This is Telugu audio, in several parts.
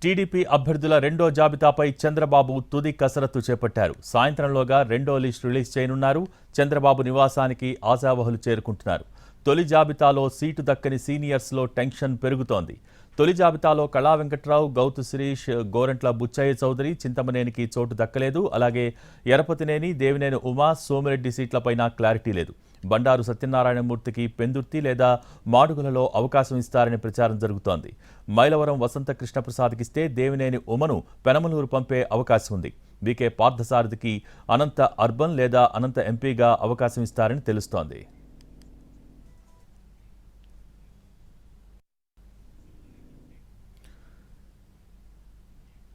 టీడీపీ అభ్యర్థుల రెండో జాబితాపై చంద్రబాబు తుది కసరత్తు చేపట్టారు. సాయంత్రంలోగా రెండో లిస్ట్ రిలీజ్ చేయనున్నారు. చంద్రబాబు నివాసానికి ఆశావహులు చేరుకుంటున్నారు. తొలి జాబితాలో సీటు దక్కని సీనియర్స్లో టెన్షన్ పెరుగుతోంది. తొలి జాబితాలో కళా వెంకట్రావు, గౌతు శిరీష్, గోరంట్ల బుచ్చయ్య చౌదరి, చింతమనేనికి చోటు దక్కలేదు. అలాగే ఎరపతినేని, దేవినేని ఉమా, సోమిరెడ్డి సీట్లపైన క్లారిటీ లేదు. బండారు సత్యనారాయణమూర్తికి పెందుర్తి లేదా మాడుగులలో అవకాశం ఇస్తారని ప్రచారం జరుగుతోంది. మైలవరం వసంత కృష్ణప్రసాద్కిస్తే దేవినేని ఉమను పెనమలూరు పంపే అవకాశం ఉంది. బీకే పార్థసారథికి అనంత అర్బన్ లేదా అనంత ఎంపీగా అవకాశం ఇస్తారని తెలుస్తోంది.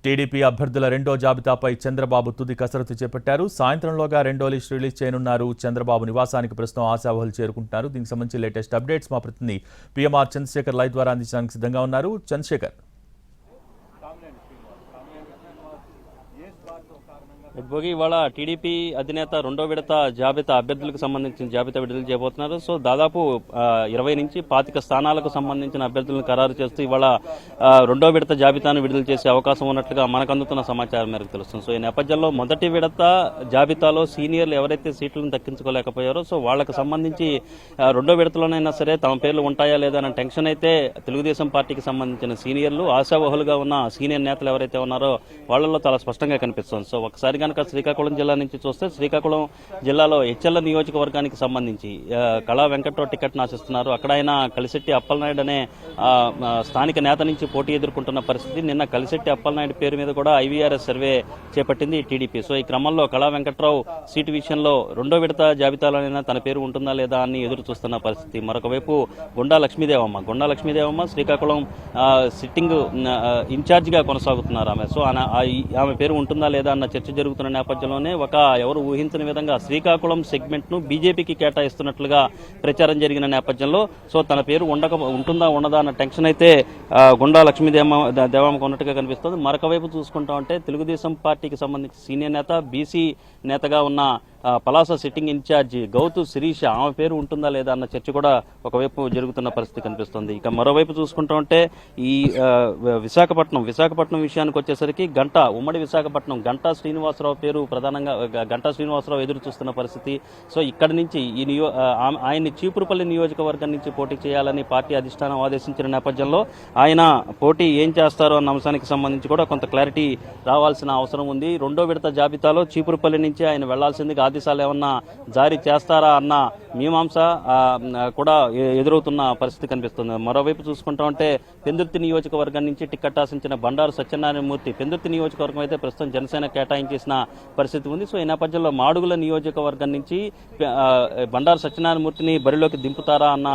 టీడీపీ అభ్యర్థుల రెండో జాబితాపై చంద్రబాబు తుది కసరత్తు చేపట్టారు. సాయంత్రంలోగా రెండో లిస్ట్ రిలీజ్ చేయనున్నారు. చంద్రబాబు నివాసానికి ప్రస్తుతం ఆశావహులు చేరుకుంటున్నారు. దీనికి సంబంధించి లేటెస్ట్ అప్డేట్స్ మా ప్రతినిధి పిఎంఆర్ చంద్రశేఖర్ లైవ్ ద్వారా అందించడానికి సిద్ధంగా ఉన్నారు. చంద్రశేఖర్, భోగి ఇవాళ టీడీపీ అధినేత రెండో విడత జాబితా అభ్యర్థులకు సంబంధించిన జాబితా విడుదల చేయబోతున్నారు. సో దాదాపు 20 నుంచి 25 స్థానాలకు సంబంధించిన అభ్యర్థులను ఖరారు చేస్తూ ఇవాళ రెండో విడత జాబితాను విడుదల చేసే అవకాశం ఉన్నట్లుగా మనకు అందుతున్న సమాచారం మేరకు తెలుస్తుంది. సో ఈ నేపథ్యంలో మొదటి విడత జాబితాలో సీనియర్లు ఎవరైతే సీట్లను దక్కించుకోలేకపోయారో సో వాళ్లకు సంబంధించి రెండో విడతలోనైనా సరే తమ పేర్లు ఉంటాయా లేదా అన్న టెన్షన్ అయితే తెలుగుదేశం పార్టీకి సంబంధించిన సీనియర్లు, ఆశావహులుగా ఉన్న సీనియర్ నేతలు ఎవరైతే ఉన్నారో వాళ్లలో చాలా స్పష్టంగా కనిపిస్తుంది. సో ఒకసారి కనుక శ్రీకాకుళం జిల్లా నుంచి చూస్తే శ్రీకాకుళం జిల్లాలో హెచ్ఎల్ నియోజకవర్గానికి సంబంధించి కళా వెంకట్రావు టికెట్ ఆశిస్తున్నారు. అక్కడ ఆయన కలిశెట్టి అప్పలనాయుడు అనే స్థానిక నేత నుంచి పోటీ ఎదుర్కొంటున్న పరిస్థితి. నిన్న కలిశెట్టి అప్పలనాయుడు పేరు మీద కూడా ఐవీఆర్ఎస్ సర్వే చేపట్టింది టీడీపీ. సో ఈ క్రమంలో కళా వెంకట్రావు సీటు విషయంలో రెండో విడత జాబితాలోనైనా తన పేరు ఉంటుందా లేదా అని ఎదురు చూస్తున్న పరిస్థితి. మరొక వైపు గుండా లక్ష్మీదేవమ్మ శ్రీకాకుళం సిట్టింగ్ ఇన్ఛార్జిగా కొనసాగుతున్నారు ఆమె. సో ఆమె పేరు ఉంటుందా లేదా అన్న చర్చ జరుగుతున్న నేపథ్యంలోనే ఎవరు ఊహించని విధంగా శ్రీకాకుళం సెగ్మెంట్ ను బీజేపీకి కేటాయిస్తున్నట్లుగా ప్రచారం జరిగిన నేపథ్యంలో సో తన పేరు ఉంటుందా ఉండదా అన్న టెన్షన్ అయితే గుండా లక్ష్మీదేవమ్మకు ఉన్నట్టుగా కనిపిస్తుంది. మరొక వైపు చూసుకుంటా ఉంటే తెలుగుదేశం పార్టీకి సంబంధించి సీనియర్ నేత, బీసీ నేతగా ఉన్న పలాస సిట్టింగ్ ఇన్ఛార్జి గౌతు శిరీష, ఆమె పేరు ఉంటుందా లేదా అన్న చర్చ కూడా ఒకవైపు జరుగుతున్న పరిస్థితి కనిపిస్తుంది. ఇక మరోవైపు చూసుకుంటూ ఉంటే ఈ విశాఖపట్నం విషయానికి వచ్చేసరికి ఉమ్మడి విశాఖపట్నం గంటా శ్రీనివాసరావు పేరు ప్రధానంగా గంటా శ్రీనివాసరావు ఎదురు చూస్తున్న పరిస్థితి. సో ఇక్కడి నుంచి ఆయన్ని చీపురుపల్లి నియోజకవర్గం నుంచి పోటీ చేయాలని పార్టీ అధిష్టానం ఆదేశించిన నేపథ్యంలో ఆయన పోటీ ఏం చేస్తారో అన్న అంశానికి సంబంధించి కూడా కొంత క్లారిటీ రావాల్సిన అవసరం ఉంది. రెండో విడత జాబితాలో చీపురుపల్లి నుంచి ఆయన వెళ్లాల్సిందిగా ఆదేశాలు ఏమన్నా జారీ చేస్తారా అన్న మీమాంస కూడా ఎదురవుతున్న పరిస్థితి కనిపిస్తుంది. మరోవైపు చూసుకుంటా ఉంటే పెందుర్తి నియోజకవర్గం నుంచి టికెట్ ఆశించిన బండారు సత్యనారాయణమూర్తి పెందుర్తి నియోజకవర్గం అయితే ప్రస్తుతం జనసేన కేటాయించేసిన పరిస్థితి ఉంది. సో ఈ నేపథ్యంలో మాడుగుల నియోజకవర్గం నుంచి బండారు సత్యనారాయణమూర్తిని బరిలోకి దింపుతారా అన్న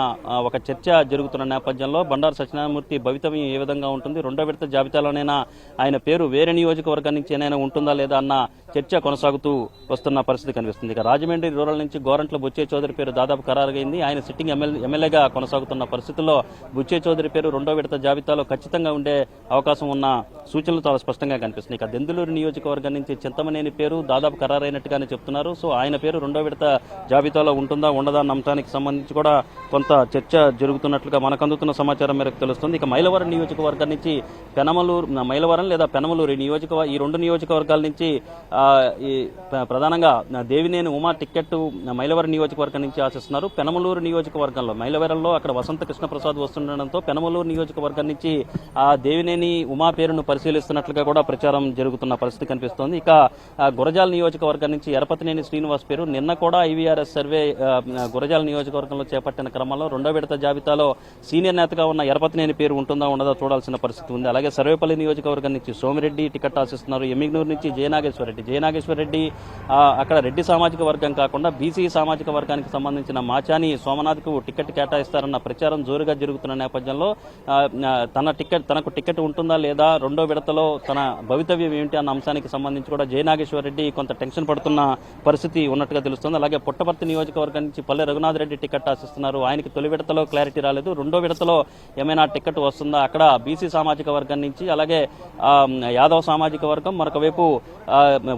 ఒక చర్చ జరుగుతున్న నేపథ్యంలో బండారు సత్యనారాయణమూర్తి భవితవ్యం ఏ విధంగా ఉంటుంది, రెండో విడత జాబితాలోనైనా ఆయన పేరు వేరే నియోజకవర్గం నుంచి ఏమైనా ఉంటుందా లేదా అన్న చర్చ కొనసాగుతూ వస్తున్న పరిస్థితి కనిపిస్తుంది. ఇక రాజమండ్రి రూరల్ నుంచి గోరంట్ల బుచ్చయ్య చౌదరి పేరు దాదాపు ఖరారుగైంది. ఆయన సిట్టింగ్ ఎమ్మెల్యేగా కొనసాగుతున్న పరిస్థితుల్లో బుచ్చయ్య చౌదరి పేరు రెండో విడత జాబితాలో ఖచ్చితంగా ఉండే అవకాశం ఉన్న సూచనలు చాలా స్పష్టంగా కనిపిస్తున్నాయి. ఇక దెందులూరు నియోజకవర్గం నుంచి చింతమనేని పేరు దాదాపు ఖరారైనట్టుగానే చెప్తున్నారు. సో ఆయన పేరు రెండో విడత జాబితాలో ఉంటుందా ఉండదా అన్న అంశానికి సంబంధించి కూడా కొంత చర్చ జరుగుతున్నట్లుగా మనకు అందుతున్న సమాచారం మేరకు తెలుస్తుంది. ఇక మైలవరం నియోజకవర్గం నుంచి మైలవరం లేదా పెనమలూరు ఈ రెండు నియోజకవర్గాల నుంచి ప్రధానంగా దేవినేని ఉమా టికెట్ మైలవరం నియోజకవర్గం నుంచి ఆశిస్తున్నారు. పెనమలూరు నియోజకవర్గంలో మైలవరంలో అక్కడ వసంత కృష్ణప్రసాద్ వస్తుండటంతో పెనమలూరు నియోజకవర్గం నుంచి దేవినేని ఉమా పేరును పరిశీలిస్తున్నట్లుగా కూడా ప్రచారం జరుగుతున్న పరిస్థితి కనిపిస్తోంది. ఇక గురజాల నియోజకవర్గం నుంచి ఎరపతినేని శ్రీనివాస్ పేరు నిన్న కూడా ఐవీఆర్ఎస్ సర్వే గురజాల నియోజకవర్గంలో చేపట్టిన క్రమంలో రెండో విడత జాబితాలో సీనియర్ నేతగా ఉన్న ఎరపతినేని పేరు ఉంటుందా ఉండదా చూడాల్సిన పరిస్థితి ఉంది. అలాగే సర్వేపల్లి నియోజకవర్గం నుంచి సోమిరెడ్డి టికెట్ ఆశిస్తున్నారు. ఎమ్మిగ్నూరు నుంచి జయనాగేశ్వరరెడ్డి అక్కడ రెడ్డి సామాజిక వర్గం కాకుండా బీసీ సామాజిక వర్గానికి సంబంధించిన మాచాని సోమనాథ్కు టికెట్ కేటాయిస్తారన్న ప్రచారం జోరుగా జరుగుతున్న నేపథ్యంలో తనకు టికెట్ ఉంటుందా లేదా, రెండో విడతలో తన భవితవ్యం ఏమిటి అన్న అంశానికి సంబంధించి కూడా జయనాగేశ్వరరెడ్డి కొంత టెన్షన్ పడుతున్న పరిస్థితి ఉన్నట్టుగా తెలుస్తుంది. అలాగే పుట్టపర్తి నియోజకవర్గం నుంచి పల్లె రఘునాథ్ రెడ్డి టికెట్ ఆశిస్తున్నారు. ఆయనకి తొలి విడతలో క్లారిటీ రాలేదు. రెండో విడతలో ఏమైనా టికెట్ వస్తుందా, అక్కడ బీసీ సామాజిక వర్గం నుంచి అలాగే యాదవ్ సామాజిక వర్గం, మరొక వైపు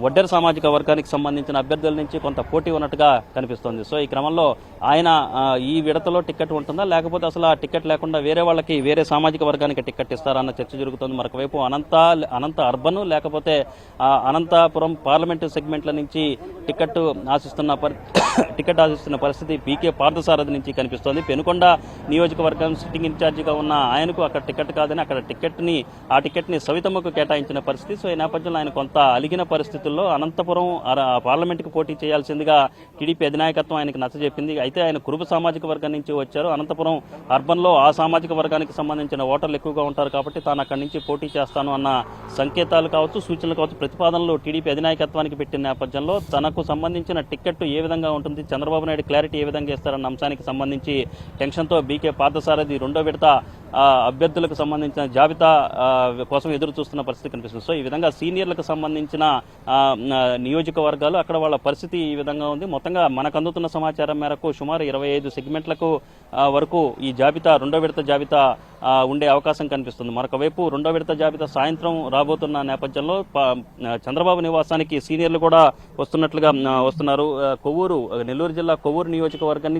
వడ్డెర సామాజిక వర్గానికి సంబంధించిన అభ్యర్థుల నుంచి కొంత పోటీ ఉన్నట్టుగా కనిపిస్తోంది. సో ఈ క్రమంలో ఆయన ఈ విడతలో టికెట్ ఉంటుందా లేకపోతే అసలు ఆ టికెట్ లేకుండా వేరే సామాజిక వర్గానికి టికెట్ ఇస్తారా అన్న చర్చ జరుగుతోంది. మరొక వైపు అనంత అర్బన్ లేకపోతే అనంతపురం పార్లమెంటు సెగ్మెంట్ల నుంచి టికెట్ ఆశిస్తున్న పరిస్థితి పీకే పార్థసారథి నుంచి కనిపిస్తోంది. పెనుకొండ నియోజకవర్గం సిట్టింగ్ ఇన్ఛార్జిగా ఉన్న ఆయనకు అక్కడ టికెట్ కాదని అక్కడ ఆ టికెట్ని సవితమ్మకు కేటాయించిన పరిస్థితి. సో ఈ నేపథ్యంలో ఆయన కొంత అలిగిన పరిస్థితుల్లో అనంతపురం పార్లమెంటుకు పోటీ చేయాల్సిందిగా టీడీపీ అధినాయకత్వం ఆయనకు నచ్చజెప్పింది. అయితే ఆయన కురుబ సామాజిక వర్గం నుంచి వచ్చారు. అనంతపురం అర్బన్లో ఆ సామాజిక వర్గానికి సంబంధించిన ఓటర్లు ఎక్కువగా ఉంటారు కాబట్టి తాను అక్కడి నుంచి పోటీ చేస్తాను అన్న సంకేతాలు కావచ్చు, సూచనలు కావచ్చు, ప్రతిపాదనలు టీడీపీ అధినాయకత్వానికి పెట్టిన నేపథ్యంలో తనకు సంబంధించిన టికెట్ ఏ విధంగా ఉంటుంది, చంద్రబాబు నాయుడు క్లారిటీ ఏ విధంగా ఇస్తారన్న అంశానికి సంబంధించి టెన్షన్తో బీకే పార్థసారథి రెండో విడత అభ్యర్థులకు సంబంధించిన జాబితా కోసం ఎదురు చూస్తున్న పరిస్థితి కనిపిస్తుంది. సో ఈ విధంగా సీనియర్లకు సంబంధించిన నియోజకవర్గాలు అక్కడ వాళ్ళ పరిస్థితి ఈ విధంగా ఉంది. మొత్తంగా మనకు అందుతున్న సమాచారం మేరకు సుమారు 25 సెగ్మెంట్లకు వరకు ఈ జాబితా రెండో విడత జాబితా ఉండే అవకాశం కనిపిస్తుంది. మరొక వైపు రెండో విడత జాబితా సాయంత్రం రాబోతున్న నేపథ్యంలో చంద్రబాబు నివాసానికి సీనియర్లు కూడా వస్తున్నారు. నెల్లూరు జిల్లా కొవ్వూరు నియోజకవర్గం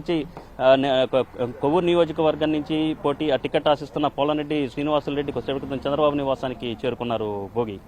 నుంచి పోటీ టికెట్ ఆశిస్తున్న పోలంరెడ్డి శ్రీనివాసులు రెడ్డి కొద్దిసేపటి క్రితం చంద్రబాబు నివాసానికి చేరుకున్నారు. భోగి.